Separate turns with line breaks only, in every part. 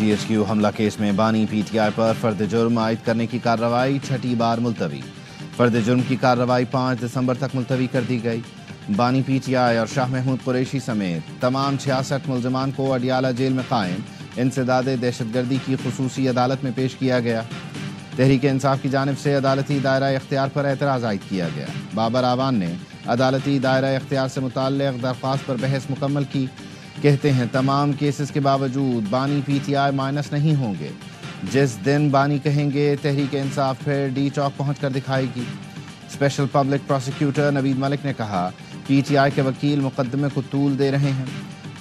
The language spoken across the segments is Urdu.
GHQ حملہ کیس میں بانی PTI پر فرد جرم عائد کرنے کی کارروائی چھٹی بار ملتوی۔ فرد جرم کی کارروائی 5 دسمبر تک ملتوی کر دی گئی۔ بانی PTI اور شاہ محمود قریشی سمیت تمام 66 ملزمان کو اڈیالہ جیل میں قائم انسداد دہشت گردی کی خصوصی عدالت میں پیش کیا گیا۔ تحریک انصاف کی جانب سے عدالتی دائرہ اختیار پر اعتراض عائد کیا گیا۔ بابر اعوان نے عدالتی دائرہ اختیار سے متعلق درخواست پر بحث مکمل کی۔ کہتے ہیں تمام کیسز کے باوجود بانی PTI مائنس نہیں ہوں گے۔ جس دن بانی کہیں گے تحریک انصاف پھر ڈی چوک پہنچ کر دکھائے گی۔ اسپیشل پبلک پروسیکیوٹر نوید ملک نے کہا PTI کے وکیل مقدمے کو طول دے رہے ہیں۔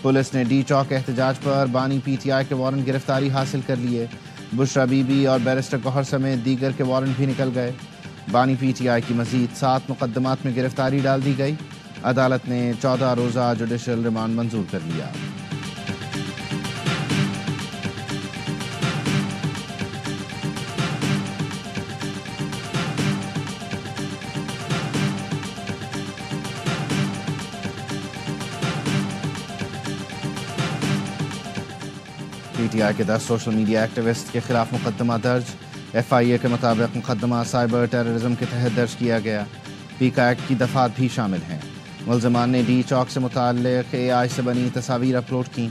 پولیس نے ڈی چوک احتجاج پر بانی PTI کے وارنٹ گرفتاری حاصل کر لیے۔ بشرا بی بی اور بیرسٹر گوہر سمیت دیگر کے وارنٹ بھی نکل گئے۔ بانی PTI کی مزید 7 مقدمات میں گرفتاری ڈال دی گئی۔ عدالت نے 14 روزہ جوڈیشل ریمانڈ منظور کر لیا۔ PTI کے 10 سوشل میڈیا ایکٹیوسٹ کے خلاف مقدمہ درج۔ FIA کے مطابق مقدمہ سائبر ٹیررزم کے تحت درج کیا گیا۔ پیکا ایکٹ کی دفعات بھی شامل ہیں۔ ملزمان نے ڈی چوک سے متعلق AI سے بنی تصاویر اپلوڈ کیں۔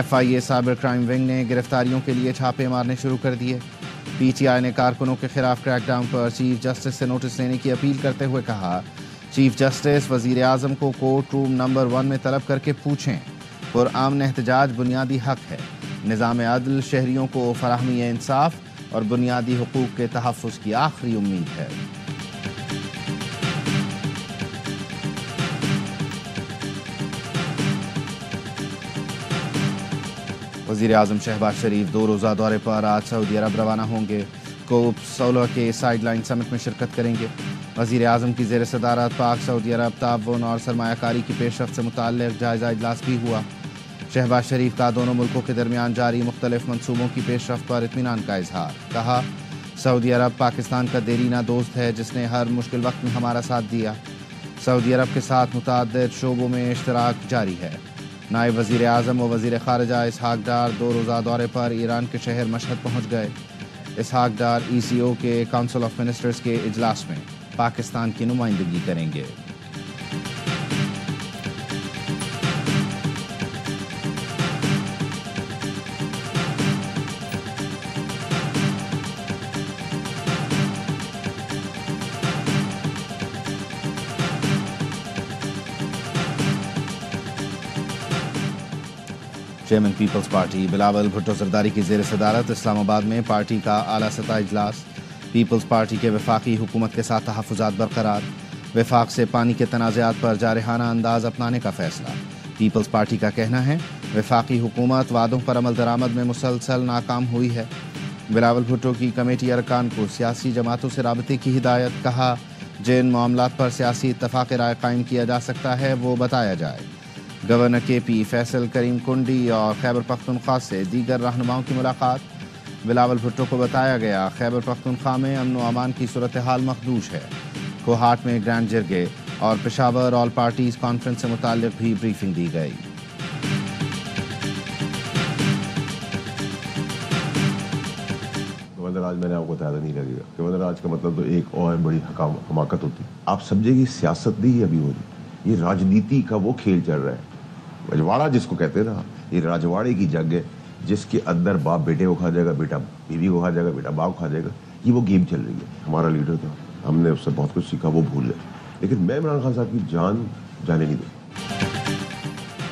FIA سائبر کرائم ونگ نے گرفتاریوں کے لیے چھاپے مارنے شروع کر دیے۔ PTI نے کارکنوں کے خلاف کریک ڈاؤن پر چیف جسٹس سے نوٹس لینے کی اپیل کرتے ہوئے کہا چیف جسٹس وزیر اعظم کو کورٹ روم نمبر 1 میں طلب کر کے پوچھیں۔ پرامن احتجاج بنیادی حق ہے۔ نظام عدل شہریوں کو فراہمی انصاف اور بنیادی حقوق کے تحفظ کی آخری امید ہے۔ وزیر اعظم شہباز شریف 2 روزہ دورے پر آج سعودی عرب روانہ ہوں گے۔ کوپ 16 کے سائیڈ لائن سمٹ میں شرکت کریں گے۔ وزیر اعظم کی زیر صدارت پاک سعودی عرب تعاون اور سرمایہ کاری کی پیش رفت سے متعلق جائزہ اجلاس بھی ہوا۔ شہباز شریف کا دونوں ملکوں کے درمیان جاری مختلف منصوبوں کی پیش رفت پر اطمینان کا اظہار۔ کہا سعودی عرب پاکستان کا دیرینہ دوست ہے جس نے ہر مشکل وقت میں ہمارا ساتھ دیا۔ سعودی عرب کے ساتھ متعدد شعبوں میں اشتراک جاری ہے۔ نائب وزیر اعظم و وزیر خارجہ اسحاق ڈار 2 روزہ دورے پر ایران کے شہر مشہد پہنچ گئے۔ اسحاق ڈار ECO کے کونسل آف منسٹرز کے اجلاس میں پاکستان کی نمائندگی کریں گے۔ چیئرمین پیپلز پارٹی بلاول بھٹو زرداری کی زیر صدارت اسلام آباد میں پارٹی کا اعلیٰ سطح اجلاس۔ پیپلز پارٹی کے وفاقی حکومت کے ساتھ تحفظات برقرار۔ وفاق سے پانی کے تنازعات پر جارحانہ انداز اپنانے کا فیصلہ۔ پیپلز پارٹی کا کہنا ہے وفاقی حکومت وعدوں پر عمل درآمد میں مسلسل ناکام ہوئی ہے۔ بلاول بھٹو کی کمیٹی ارکان کو سیاسی جماعتوں سے رابطے کی ہدایت۔ کہا جن معاملات پر سیاسی اتفاق رائے قائم کیا جا سکتا ہے وہ بتایا جائے۔ گورنر KP فیصل کریم کنڈی اور خیبر پختونخوا سے دیگر رہنماؤں کی ملاقات۔ بلاول بھٹو کو بتایا گیا خیبر پختونخوا میں امن و امان کی صورتحال مخدوش ہے۔ کوہاٹ میں گرینڈ جرگے اور پشاور آل پارٹیز کانفرنس سے متعلق بھی بریفنگ دی گئی۔
گورنر راج میں نے آپ کو بتایا نہیں لگے گا۔ گورنر راج کا مطلب تو ایک اور بڑی حماقت ہوتی ہے۔ آپ سمجھے کہ سیاست نہیں ابھی ہو رہی، یہ راجنیتی کا وہ کھیل چل رہا ہے۔ رجواڑا جس کو کہتے ہیں نا، یہ راجواڑے کی جنگ ہے جس کے اندر باپ بیٹے کو کھا جائے گا، بیٹا بیوی کو کھا جائے گا، بیٹا باپ کو کھا جائے گا۔ یہ وہ گیم چل رہی ہے۔ ہمارا لیڈر تھا، ہم نے اس سے بہت کچھ سیکھا، وہ بھول گئے، لیکن میں عمران خان صاحب کی جان جانے نہیں دوں۔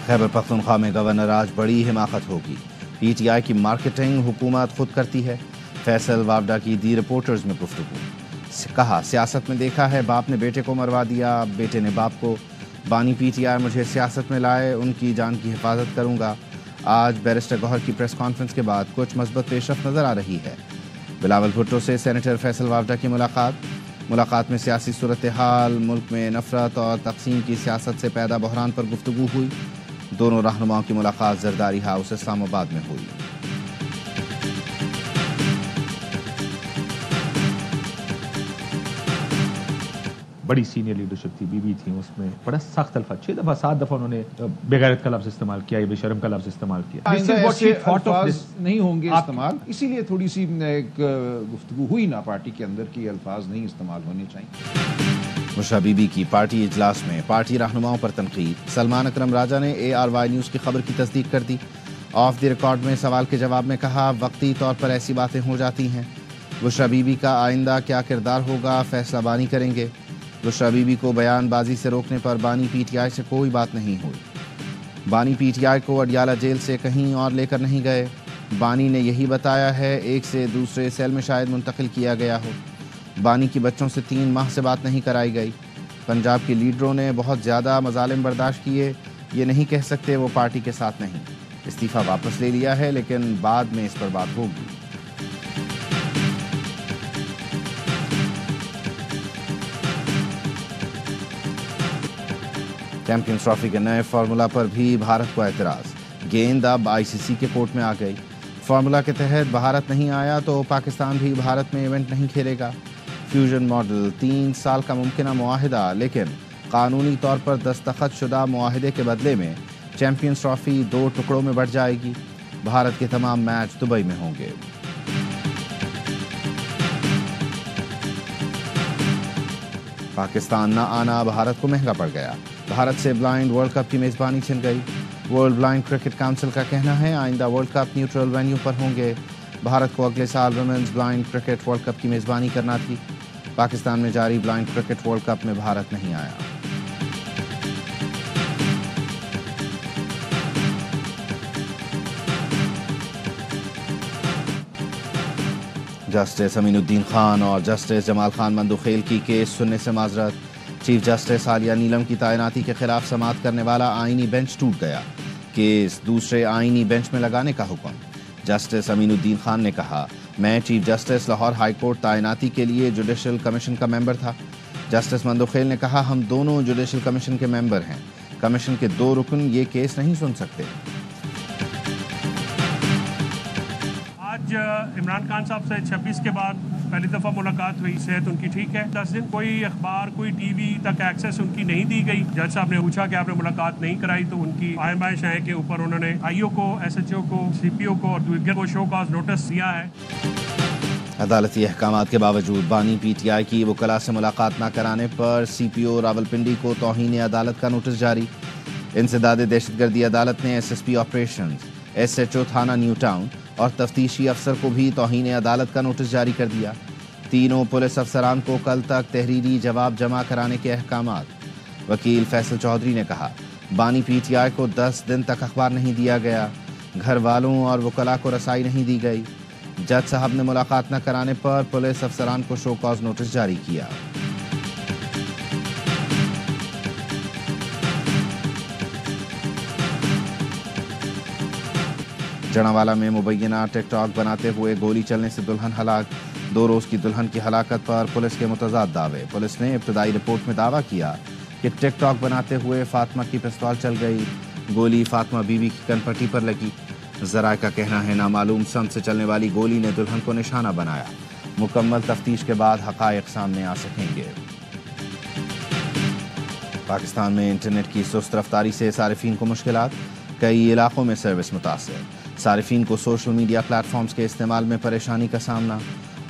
خیبر پختونخوا میں گورنر راج بڑی حماقت ہوگی۔ PTI کی مارکیٹنگ حکومت خود کرتی ہے۔ فیصل وابڈا کی دی رپورٹرز میں گفتگو۔ کہا سیاست میں دیکھا ہے باپ نے بیٹے کو مروا دیا، بیٹے نے باپ کو۔ بانی PTI مجھے سیاست میں لائے، ان کی جان کی حفاظت کروں گا۔ آج بیرسٹر گوہر کی پریس کانفرنس کے بعد کچھ مثبت پیش رفت نظر آ رہی ہے۔ بلاول بھٹو سے سینیٹر فیصل وابڈا کی ملاقات میں سیاسی صورتحال، ملک میں نفرت اور تقسیم کی سیاست سے پیدا بحران پر گفتگو ہوئی۔ دونوں رہنماؤں کی ملاقات زرداری ہاؤس اسلام آباد میں ہوئی۔
بڑی سینئر لیڈرشپ تھی، بیوی تھی، اس میں بڑا سخت الفاظ 6 دفعہ 7 دفعہ انہوں نے بےغیرت کا لفظ استعمال کیا، بے شرم کا لفظ استعمال کیا.
الفاظ نہیں ہوں گے استعمال، اسی لیے تھوڑی سی ایک گفتگو ہوئی نا پارٹی کے اندر کہ الفاظ نہیں استعمال ہونے چاہیے.
بشرا بی بی کی پارٹی اجلاس میں پارٹی رہنماؤں پر تنقید. سلمان اکرم راجہ نے ARY نیوز کی خبر کی تصدیق کر دی. آف دی ریکارڈ میں سوال کے جواب میں کہا وقتی طور پر ایسی باتیں ہو جاتی ہیں. بشرا بی بی کا آئندہ کیا کردار ہوگا فیصلہ بانی کریں گے. بشرا بی بی کو بیان بازی سے روکنے پر بانی PTI سے کوئی بات نہیں ہوئی. بانی PTI کو اڈیالہ جیل سے کہیں اور لے کر نہیں گئے. بانی نے یہی بتایا ہے ایک سے دوسرے سیل میں شاید منتقل کیا گیا ہو. بانی کی بچوں سے 3 ماہ سے بات نہیں کرائی گئی. پنجاب کے لیڈروں نے بہت زیادہ مظالم برداشت کیے، یہ نہیں کہہ سکتے وہ پارٹی کے ساتھ نہیں. استعفیٰ واپس لے لیا ہے لیکن بعد میں اس پر بات ہوگی. چیمپئنز ٹرافی کے نئے فارمولا پر بھی بھارت کو اعتراض. گیند اب ICC کے کورٹ میں آ گئی. فارمولا کے تحت بھارت نہیں آیا تو پاکستان بھی بھارت میں ایونٹ نہیں کھیلے گا. فیوژن ماڈل 3 سال کا ممکنہ معاہدہ، لیکن قانونی طور پر دستخط شدہ معاہدے کے بدلے میں چیمپئنز ٹرافی 2 ٹکڑوں میں بٹ جائے گی. بھارت کے تمام میچ دبئی میں ہوں گے. پاکستان نہ آنا بھارت کو مہنگا پڑ گیا. بھارت سے بلائنڈ ورلڈ کپ کی میزبانی چھن گئی. ورلڈ بلائنڈ کرکٹ کونسل کا کہنا ہے آئندہ ورلڈ کپ نیوٹرل وینیو پر ہوں گے. بھارت کو اگلے سال women's blind cricket world cup کی میزبانی کرنا تھی. پاکستان میں جاری بلائنڈ کرکٹ ورلڈ کپ میں بھارت نہیں آیا. جسٹس امین الدین خان اور جسٹس جمال خان مندوخیل کی کیس سننے سے معذرت. چیف جسٹس عالیہ نیلم کی تعیناتی کے خلاف سماعت کرنے والا آئینی بینچ ٹوٹ گیا. کیس دوسرے آئینی بینچ میں لگانے کا حکم. جسٹس امین الدین خان نے کہا میں chief justice Lahore high court تعیناتی کے لیے جوڈیشل کمیشن کا ممبر تھا. جسٹس مندوخیل نے کہا ہم دونوں جوڈیشل کمیشن کے ممبر ہیں. کمیشن کے 2 رکن یہ کیس نہیں سن سکتے.
آج عمران خان صاحب سے 26 کے بعد پہلی دفعہ ملاقات ہوئی. صحت ان کی ٹھیک ہے. 10 دن کوئی اخبار کوئی ٹی وی تک ایکسیس ان کی نہیں دی گئی. جج صاحب نے پوچھا کہ آپ نے ملاقات نہیں کرائی تو ان کی آئمائش ہے کہ اوپر انہوں نے IO کو SHO کو CPO کو اور دیگر کو شو کاز نوٹس دیا ہے.
عدالتی احکامات کے باوجود بانی PTI کی وکلاء سے ملاقات نہ کرانے پر CPO راولپنڈی کو توہین عدالت کا نوٹس جاری. انسداد دہشت گردی عدالت نے SSP آپریشنز SHO تھانہ نیو ٹاؤن اور تفتیشی افسر کو بھی توہین عدالت کا نوٹس جاری کر دیا. تینوں پولیس افسران کو کل تک تحریری جواب جمع کرانے کے احکامات. وکیل فیصل چودھری نے کہا بانی PTI کو 10 دن تک اخبار نہیں دیا گیا. گھر والوں اور وکلاء کو رسائی نہیں دی گئی. جج صاحب نے ملاقات نہ کرانے پر پولیس افسران کو شو کاز نوٹس جاری کیا. جڑاوالا میں مبینہ ٹک ٹاک بناتے ہوئے گولی چلنے سے دلہن ہلاک. 2 روز کی دلہن کی ہلاکت پر پولیس کے متضاد دعوے. پولیس نے ابتدائی رپورٹ میں دعویٰ کیا کہ ٹک ٹاک بناتے ہوئے فاطمہ کی پستول چل گئی. گولی فاطمہ بیوی کی کن پٹی پر لگی. ذرائع کا کہنا ہے نامعلوم سمت سے چلنے والی گولی نے دلہن کو نشانہ بنایا. مکمل تفتیش کے بعد حقائق سامنے آ سکیں گے. پاکستان میں انٹرنیٹ کی سست رفتاری سے صارفین کو مشکلات. کئی علاقوں میں سروس متاثر. صارفین کو سوشل میڈیا پلیٹ فارمز کے استعمال میں پریشانی کا سامنا.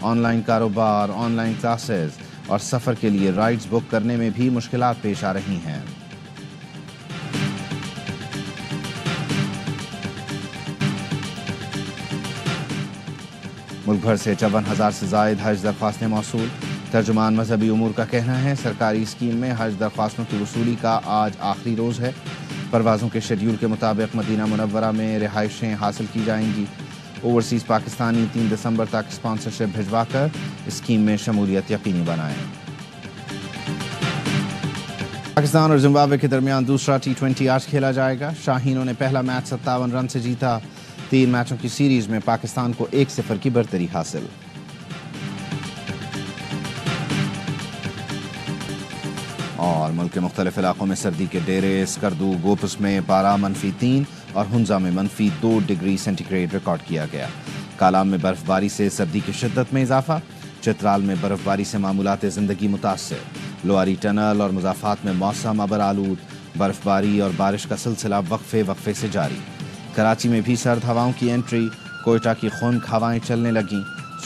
آن لائن کاروبار، آن لائن کلاسز اور سفر کے لیے رائڈز بک کرنے میں بھی مشکلات پیش آ رہی ہیں. ملک بھر سے 54,000 سے زائد حج درخواستیں موصول. ترجمان مذہبی امور کا کہنا ہے سرکاری اسکیم میں حج درخواستوں کی وصولی کا آج آخری روز ہے. پروازوں کے شیڈیول کے مطابق مدینہ منورہ میں رہائشیں حاصل کی جائیں گی. اوورسیز پاکستانی 3 دسمبر تک اسپانسرشپ بھجوا کر اسکیم میں شمولیت یقینی بنائیں. پاکستان اور زمبابوے کے درمیان دوسرا T20 آج کھیلا جائے گا. شاہینوں نے پہلا میچ 57 رن سے جیتا. 3 میچوں کی سیریز میں پاکستان کو 1-0 کی برتری حاصل. اور ملک کے مختلف علاقوں میں سردی کے ڈیرے. اسکردو گوپس میں پارہ -3 اور ہنزا میں -2 ڈگری سینٹی گریڈ ریکارڈ کیا گیا. کالام میں برف باری سے سردی کی شدت میں اضافہ. چترال میں برف باری سے معمولات زندگی متاثر، لواری ٹنل اور مضافات میں موسم ابر آلود، برف باری اور بارش کا سلسلہ وقفے سے جاری۔ کراچی میں بھی سرد ہواؤں کی انٹری، کوئٹہ کی خنک ہوائیں چلنے لگیں،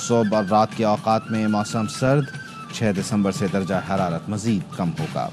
صبح اور رات کے اوقات میں موسم سرد، 6 دسمبر سے درجہ حرارت مزید کم ہوگا۔